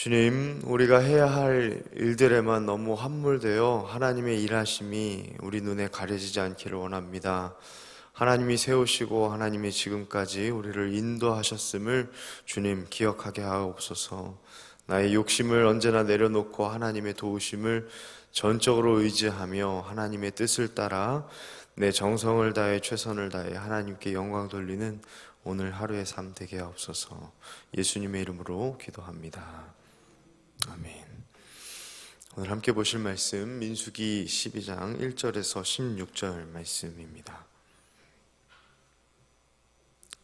주님, 우리가 해야 할 일들에만 너무 함몰되어 하나님의 일하심이 우리 눈에 가려지지 않기를 원합니다. 하나님이 세우시고 하나님이 지금까지 우리를 인도하셨음을 주님 기억하게 하옵소서. 나의 욕심을 언제나 내려놓고 하나님의 도우심을 전적으로 의지하며 하나님의 뜻을 따라 내 정성을 다해 최선을 다해 하나님께 영광 돌리는 오늘 하루의 삶 되게 하옵소서. 예수님의 이름으로 기도합니다. 아멘. 오늘 함께 보실 말씀 민수기 12장 1절에서 16절 말씀입니다.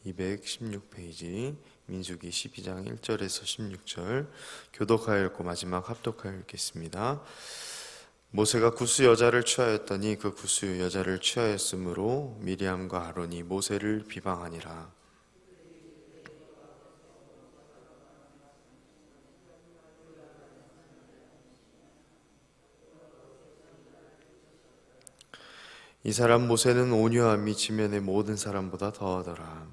216페이지 민수기 12장 1절에서 16절 교독하여 읽고 마지막 합독하여 읽겠습니다. 모세가 구스 여자를 취하였더니 그 구스 여자를 취하였으므로 미리암과 아론이 모세를 비방하니라. 이 사람 모세는 온유함이 지면의 모든 사람보다 더하더라.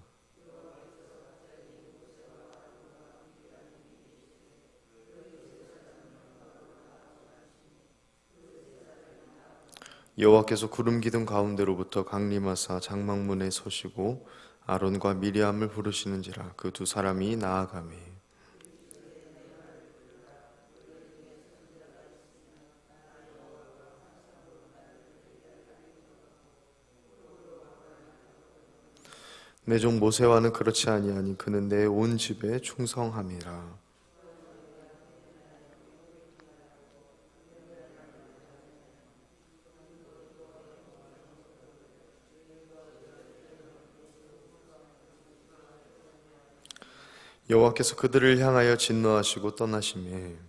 여호와께서 구름 기둥 가운데로부터 강림하사 장막문에 서시고 아론과 미리암을 부르시는지라. 그 두 사람이 나아가매 내 종 모세와는 그렇지 아니하니 그는 내 온 집에 충성함이라. 여호와께서 그들을 향하여 진노하시고 떠나시매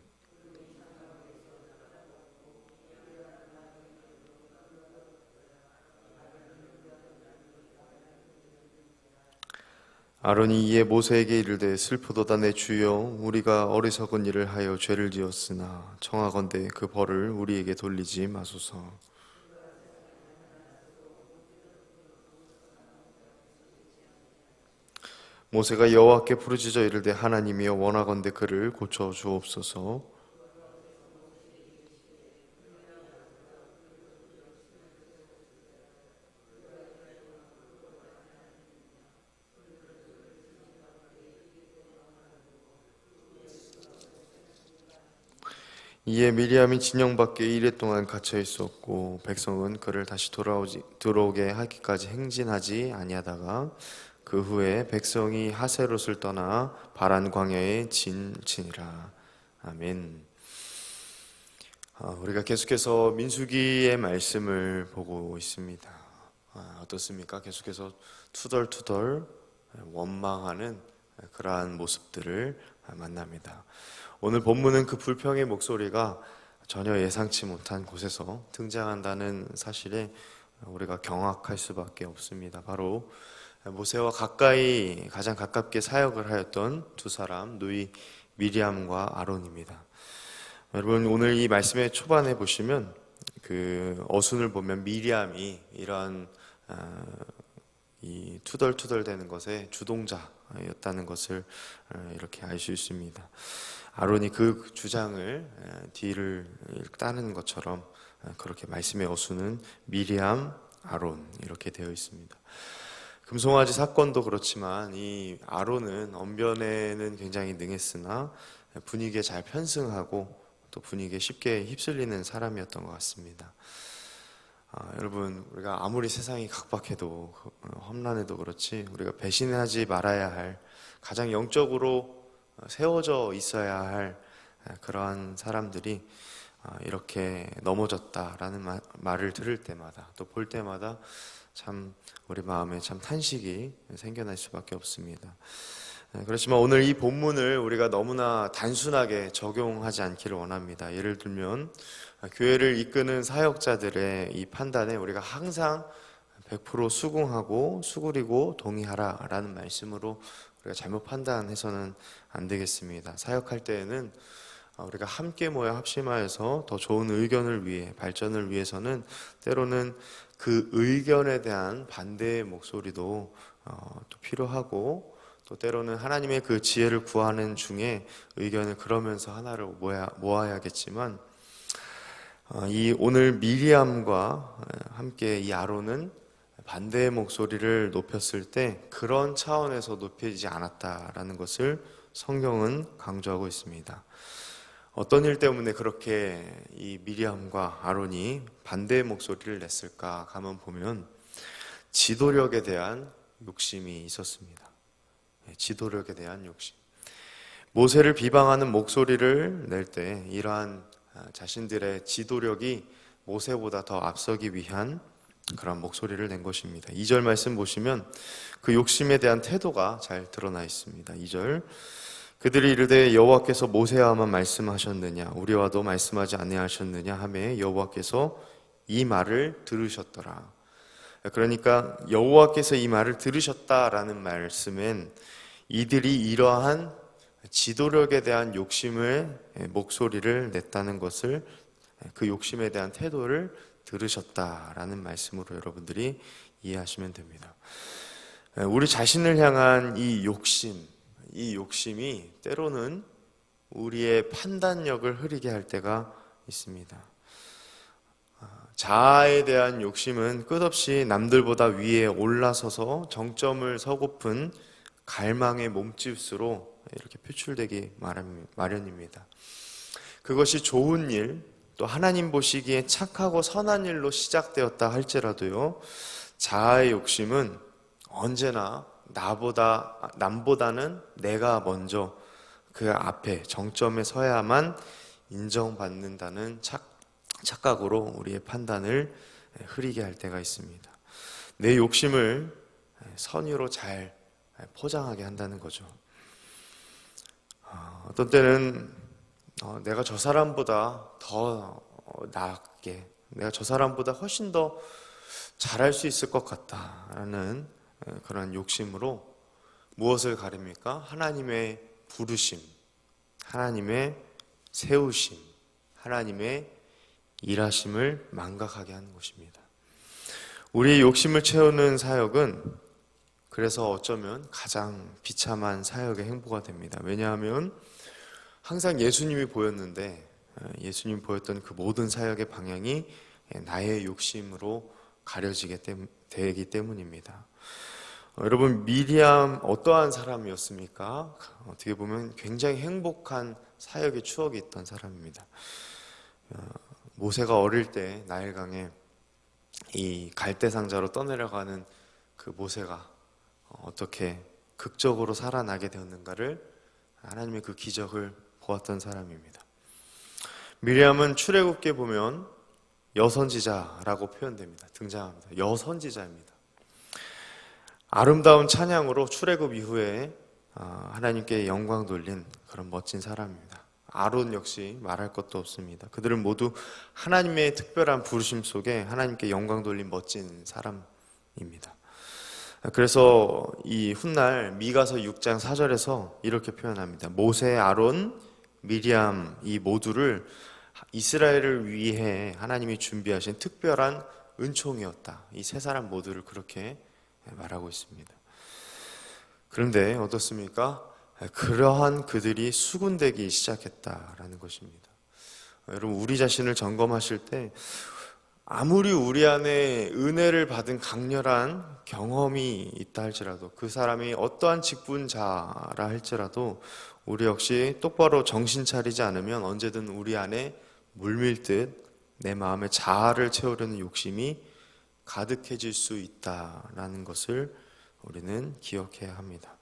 아론이 이에 모세에게 이르되 슬프도다 내 주여, 우리가 어리석은 일을 하여 죄를 지었으나 청하건대 그 벌을 우리에게 돌리지 마소서. 모세가 여호와께 부르짖어 이르되 하나님이여 원하건대 그를 고쳐 주옵소서. 이에 미리암이 진영 밖에 이레 동안 갇혀 있었고 백성은 그를 다시 들어오게 하기까지 행진하지 아니하다가 그 후에 백성이 하세롯을 떠나 바란 광야에 진치니라. 아멘. 우리가 계속해서 민수기의 말씀을 보고 있습니다. 어떻습니까? 계속해서 투덜투덜 원망하는 그러한 모습들을 만납니다. 오늘 본문은 그 불평의 목소리가 전혀 예상치 못한 곳에서 등장한다는 사실에 우리가 경악할 수밖에 없습니다. 바로 모세와 가장 가깝게 사역을 하였던 두 사람, 누이 미리암과 아론입니다. 여러분, 오늘 이 말씀의 초반에 보시면 그 어순을 보면 미리암이 이런 이 투덜투덜 되는 것의 주동자였다는 것을 이렇게 알 수 있습니다. 아론이 그 주장을 뒤를 따는 것처럼 그렇게 말씀의 어수는 미리암, 아론 이렇게 되어 있습니다. 금송아지 사건도 그렇지만 이 아론은 언변에는 굉장히 능했으나 분위기에 잘 편승하고 또 분위기에 쉽게 휩쓸리는 사람이었던 것 같습니다. 여러분, 우리가 아무리 세상이 각박해도 험난해도 그렇지 우리가 배신하지 말아야 할 가장 영적으로 세워져 있어야 할 그러한 사람들이 이렇게 넘어졌다라는 말을 들을 때마다 또 볼 때마다 참 우리 마음에 참 탄식이 생겨날 수밖에 없습니다. 그렇지만 오늘 이 본문을 우리가 너무나 단순하게 적용하지 않기를 원합니다. 예를 들면 교회를 이끄는 사역자들의 이 판단에 우리가 항상 100% 수긍하고 수그리고 동의하라라는 말씀으로 우리가 잘못 판단해서는 안 되겠습니다. 사역할 때에는 우리가 함께 모여 합심하여서 더 좋은 의견을 위해 발전을 위해서는 때로는 그 의견에 대한 반대의 목소리도 또 필요하고 또 때로는 하나님의 그 지혜를 구하는 중에 의견을 그러면서 하나를 모아야겠지만, 이 오늘 미리암과 함께 이 아론은 반대의 목소리를 높였을 때 그런 차원에서 높여지지 않았다라는 것을 성경은 강조하고 있습니다. 어떤 일 때문에 그렇게 이 미리암과 아론이 반대의 목소리를 냈을까 가만 보면 지도력에 대한 욕심이 있었습니다. 지도력에 대한 욕심. 모세를 비방하는 목소리를 낼 때 이러한 자신들의 지도력이 모세보다 더 앞서기 위한 그런 목소리를 낸 것입니다. 2절 말씀 보시면 그 욕심에 대한 태도가 잘 드러나 있습니다. 2절, 그들이 이르되 여호와께서 모세와만 말씀하셨느냐 우리와도 말씀하지 아니하셨느냐 하매 여호와께서 이 말을 들으셨더라. 그러니까 여호와께서 이 말을 들으셨다라는 말씀은 이들이 이러한 지도력에 대한 목소리를 냈다는 것을, 그 욕심에 대한 태도를 들으셨다라는 말씀으로 여러분들이 이해하시면 됩니다. 우리 자신을 향한 이 욕심이 때로는 우리의 판단력을 흐리게 할 때가 있습니다. 자아에 대한 욕심은 끝없이 남들보다 위에 올라서서 정점을 서고픈 갈망의 몸짓으로 이렇게 표출되기 마련입니다. 그것이 좋은 일, 또 하나님 보시기에 착하고 선한 일로 시작되었다 할지라도요, 자아의 욕심은 언제나 남보다는 내가 먼저 그 앞에 정점에 서야만 인정받는다는 착각으로 우리의 판단을 흐리게 할 때가 있습니다. 내 욕심을 선의로 잘 포장하게 한다는 거죠. 어떤 때는 내가 저 사람보다 더 낫게, 내가 저 사람보다 훨씬 더 잘할 수 있을 것 같다라는 그런 욕심으로 무엇을 가립니까? 하나님의 부르심, 하나님의 세우심, 하나님의 일하심을 망각하게 하는 것입니다. 우리의 욕심을 채우는 사역은 그래서 어쩌면 가장 비참한 사역의 행보가 됩니다. 왜냐하면 항상 예수님이 보였는데 예수님이 보였던 그 모든 사역의 방향이 나의 욕심으로 가려지게 되기 때문입니다. 여러분, 미리암 어떠한 사람이었습니까? 어떻게 보면 굉장히 행복한 사역의 추억이 있던 사람입니다. 모세가 어릴 때 나일강에 이 갈대상자로 떠내려가는 그 모세가 어떻게 극적으로 살아나게 되었는가를, 하나님의 그 기적을 보았던 사람입니다. 미리암은 출애굽기에 보면 여선지자라고 표현됩니다. 등장합니다. 여선지자입니다. 아름다운 찬양으로 출애굽 이후에 하나님께 영광 돌린 그런 멋진 사람입니다. 아론 역시 말할 것도 없습니다. 그들은 모두 하나님의 특별한 부르심 속에 하나님께 영광 돌린 멋진 사람입니다. 그래서 이 훗날 미가서 6장 4절에서 이렇게 표현합니다. 모세, 아론, 미리암 이 모두를 이스라엘을 위해 하나님이 준비하신 특별한 은총이었다. 이 세 사람 모두를 그렇게 말하고 있습니다. 그런데 어떻습니까? 그러한 그들이 수군되기 시작했다라는 것입니다. 여러분, 우리 자신을 점검하실 때 아무리 우리 안에 은혜를 받은 강렬한 경험이 있다 할지라도, 그 사람이 어떠한 직분자라 할지라도 우리 역시 똑바로 정신 차리지 않으면 언제든 우리 안에 물밀듯 내 마음의 자아를 채우려는 욕심이 가득해질 수 있다라는 것을 우리는 기억해야 합니다.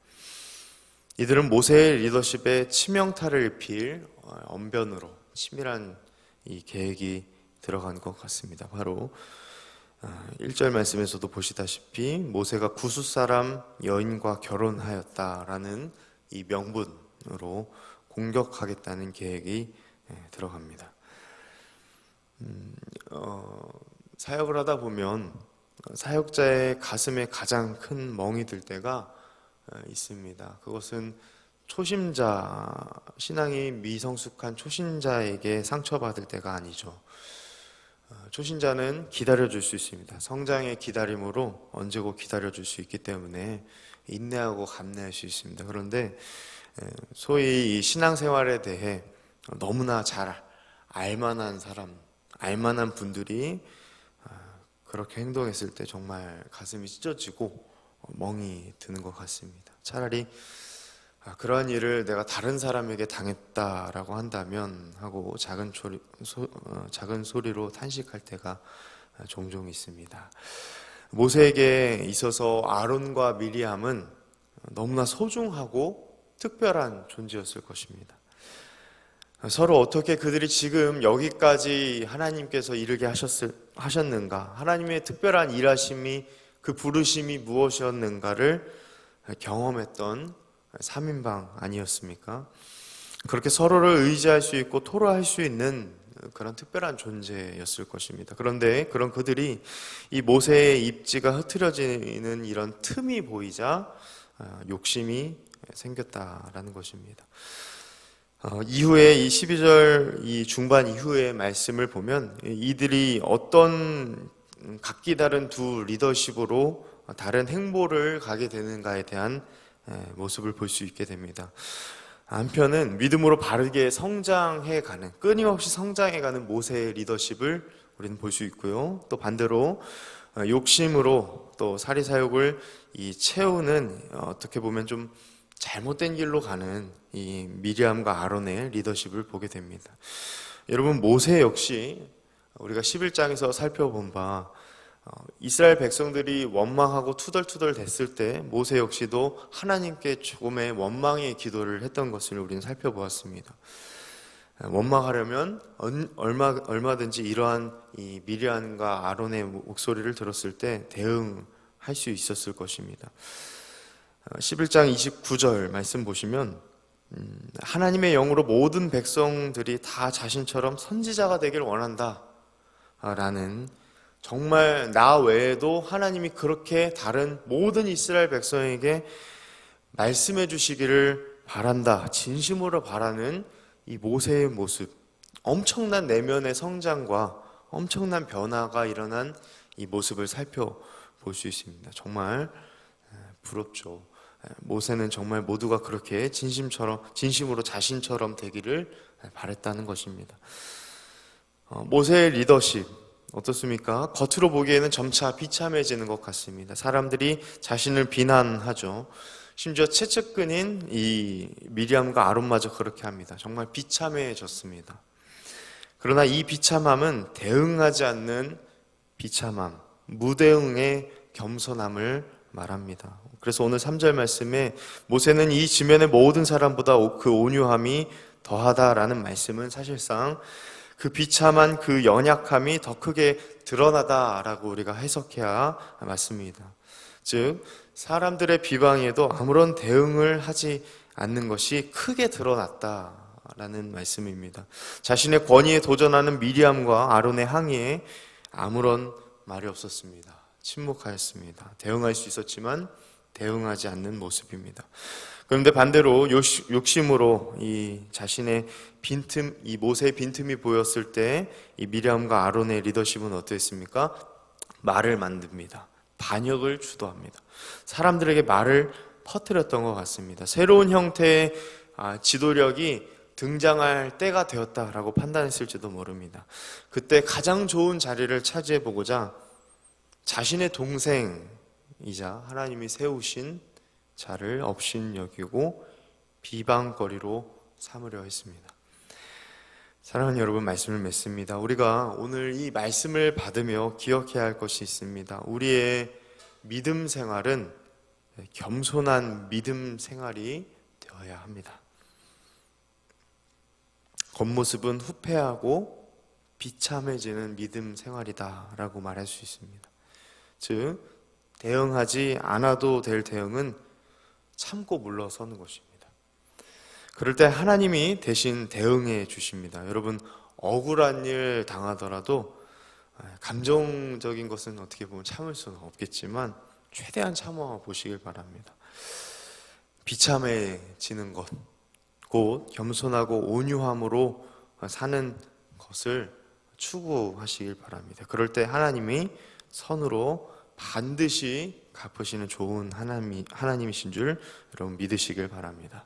이들은 모세의 리더십에 치명타를 입힐 언변으로 치밀한 이 계획이 들어간 것 같습니다. 바로 1절 말씀에서도 보시다시피 모세가 구스 사람 여인과 결혼하였다라는 이 명분으로 공격하겠다는 계획이 들어갑니다. 사역을 하다 보면 사역자의 가슴에 가장 큰 멍이 들 때가 있습니다. 그것은 신앙이 미성숙한 초신자에게 상처받을 때가 아니죠. 초신자는 기다려줄 수 있습니다. 성장의 기다림으로 언제고 기다려줄 수 있기 때문에 인내하고 감내할 수 있습니다. 그런데 소위 이 신앙생활에 대해 너무나 잘 알만한 사람, 알만한 분들이 그렇게 행동했을 때 정말 가슴이 찢어지고 멍이 드는 것 같습니다. 차라리 그러한 일을 내가 다른 사람에게 당했다라고 한다면 하고 작은 소리로 탄식할 때가 종종 있습니다. 모세에게 있어서 아론과 미리암은 너무나 소중하고 특별한 존재였을 것입니다. 서로 어떻게 그들이 지금 여기까지 하나님께서 이르게 하셨는가, 하나님의 특별한 일하심이, 그 부르심이 무엇이었는가를 경험했던 3인방 아니었습니까? 그렇게 서로를 의지할 수 있고 토로할 수 있는 그런 특별한 존재였을 것입니다. 그런데 그런 그들이 이 모세의 입지가 흐트러지는 이런 틈이 보이자 욕심이 생겼다라는 것입니다. 이후에 이 12절 이 중반 이후의 말씀을 보면 이들이 어떤 각기 다른 두 리더십으로 다른 행보를 가게 되는가에 대한 모습을 볼 수 있게 됩니다. 한편은 믿음으로 바르게 성장해가는, 끊임없이 성장해가는 모세의 리더십을 우리는 볼 수 있고요. 또 반대로 욕심으로 또 사리사욕을 채우는, 어떻게 보면 좀 잘못된 길로 가는 이 미리암과 아론의 리더십을 보게 됩니다. 여러분, 모세 역시 우리가 11장에서 살펴본 바 이스라엘 백성들이 원망하고 투덜투덜 됐을 때 모세 역시도 하나님께 조금의 원망의 기도를 했던 것을 우리는 살펴보았습니다. 원망하려면 얼마든지 이러한 이 미리암과 아론의 목소리를 들었을 때 대응할 수 있었을 것입니다. 11장 29절 말씀 보시면 하나님의 영으로 모든 백성들이 다 자신처럼 선지자가 되길 원한다 라는, 정말 나 외에도 하나님이 그렇게 다른 모든 이스라엘 백성에게 말씀해 주시기를 바란다, 진심으로 바라는 이 모세의 모습, 엄청난 내면의 성장과 엄청난 변화가 일어난 이 모습을 살펴볼 수 있습니다. 정말 부럽죠. 모세는 정말 모두가 그렇게 진심으로 자신처럼 되기를 바랬다는 것입니다. 모세의 리더십 어떻습니까? 겉으로 보기에는 점차 비참해지는 것 같습니다. 사람들이 자신을 비난하죠. 심지어 채찍근인 이 미리암과 아론마저 그렇게 합니다. 정말 비참해졌습니다. 그러나 이 비참함은 대응하지 않는 비참함, 무대응의 겸손함을 말합니다. 그래서 오늘 3절 말씀에 모세는 이 지면의 모든 사람보다 그 온유함이 더하다라는 말씀은 사실상 그 비참한 그 연약함이 더 크게 드러나다라고 우리가 해석해야 맞습니다. 즉 사람들의 비방에도 아무런 대응을 하지 않는 것이 크게 드러났다라는 말씀입니다. 자신의 권위에 도전하는 미리암과 아론의 항의에 아무런 말이 없었습니다. 침묵하였습니다. 대응할 수 있었지만 대응하지 않는 모습입니다. 그런데 반대로 욕심으로 이 자신의 빈틈, 이 모세의 빈틈이 보였을 때 이 미리암과 아론의 리더십은 어떠했습니까? 말을 만듭니다. 반역을 주도합니다. 사람들에게 말을 퍼뜨렸던 것 같습니다. 새로운 형태의 지도력이 등장할 때가 되었다라고 판단했을지도 모릅니다. 그때 가장 좋은 자리를 차지해보고자 자신의 동생이자 하나님이 세우신 자를 업신여기고 비방거리로 삼으려 했습니다. 사랑하는 여러분, 말씀을 맺습니다. 우리가 오늘 이 말씀을 받으며 기억해야 할 것이 있습니다. 우리의 믿음 생활은 겸손한 믿음 생활이 되어야 합니다. 겉모습은 후패하고 비참해지는 믿음 생활이다라고 말할 수 있습니다. 즉 대응하지 않아도 될 대응은 참고 물러서는 것입니다. 그럴 때 하나님이 대신 대응해 주십니다. 여러분, 억울한 일 당하더라도 감정적인 것은 어떻게 보면 참을 수는 없겠지만 최대한 참아 보시길 바랍니다. 비참해지는 것, 곧 겸손하고 온유함으로 사는 것을 추구하시길 바랍니다. 그럴 때 하나님이 선으로 반드시 갚으시는 좋은 하나님이신 줄 여러분 믿으시길 바랍니다.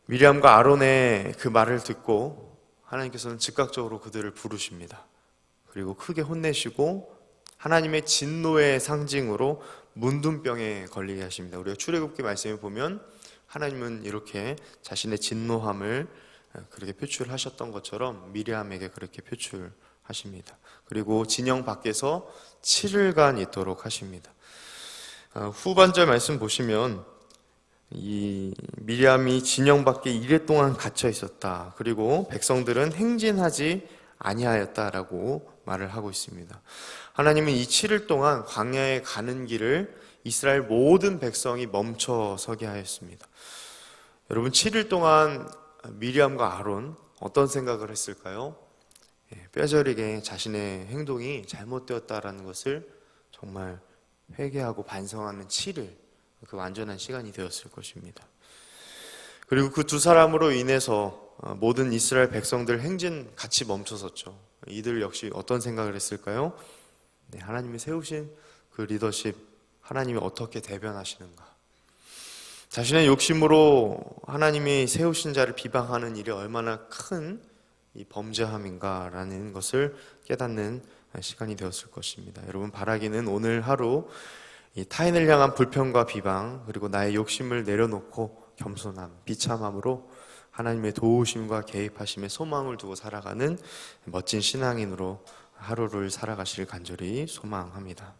미리암과 아론의 그 말을 듣고 하나님께서는 즉각적으로 그들을 부르십니다. 그리고 크게 혼내시고 하나님의 진노의 상징으로 문둥병에 걸리게 하십니다. 우리가 출애굽기 말씀에 보면 하나님은 이렇게 자신의 진노함을 그렇게 표출하셨던 것처럼 미리암에게 그렇게 표출하십니다. 그리고 진영 밖에서 7일간 있도록 하십니다. 후반절 말씀 보시면 이 미리암이 진영 밖에 이래 동안 갇혀 있었다. 그리고 백성들은 행진하지 아니하였다라고 말을 하고 있습니다. 하나님은 이 7일 동안 광야에 가는 길을 이스라엘 모든 백성이 멈춰 서게 하였습니다. 여러분 7일 동안 미리암과 아론 어떤 생각을 했을까요? 뼈저리게 자신의 행동이 잘못되었다라는 것을 정말 회개하고 반성하는 7일, 그 완전한 시간이 되었을 것입니다. 그리고 그 두 사람으로 인해서 모든 이스라엘 백성들 행진 같이 멈춰섰죠. 이들 역시 어떤 생각을 했을까요? 하나님이 세우신 그 리더십, 하나님이 어떻게 대변하시는가? 자신의 욕심으로 하나님이 세우신 자를 비방하는 일이 얼마나 큰 이 범죄함인가라는 것을 깨닫는 시간이 되었을 것입니다. 여러분 바라기는 오늘 하루 이 타인을 향한 불평과 비방, 그리고 나의 욕심을 내려놓고 겸손함, 비참함으로 하나님의 도우심과 개입하심에 소망을 두고 살아가는 멋진 신앙인으로 하루를 살아가시길 간절히 소망합니다.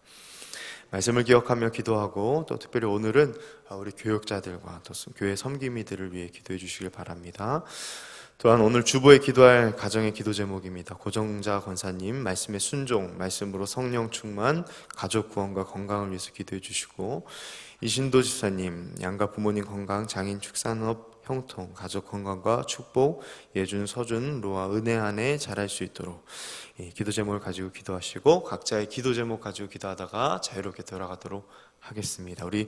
말씀을 기억하며 기도하고 또 특별히 오늘은 우리 교역자들과 또 교회 섬김이들을 위해 기도해 주시길 바랍니다. 또한 오늘 주보에 기도할 가정의 기도 제목입니다. 고정자 권사님 말씀의 순종, 말씀으로 성령 충만, 가족 구원과 건강을 위해서 기도해 주시고, 이신도 집사님 양가 부모님 건강, 장인 축산업 형통, 가족 건강과 축복, 예준, 서준, 로아, 은혜 안에 자랄 수 있도록 기도 제목을 가지고 기도하시고 각자의 기도 제목 가지고 기도하다가 자유롭게 돌아가도록 하겠습니다. 우리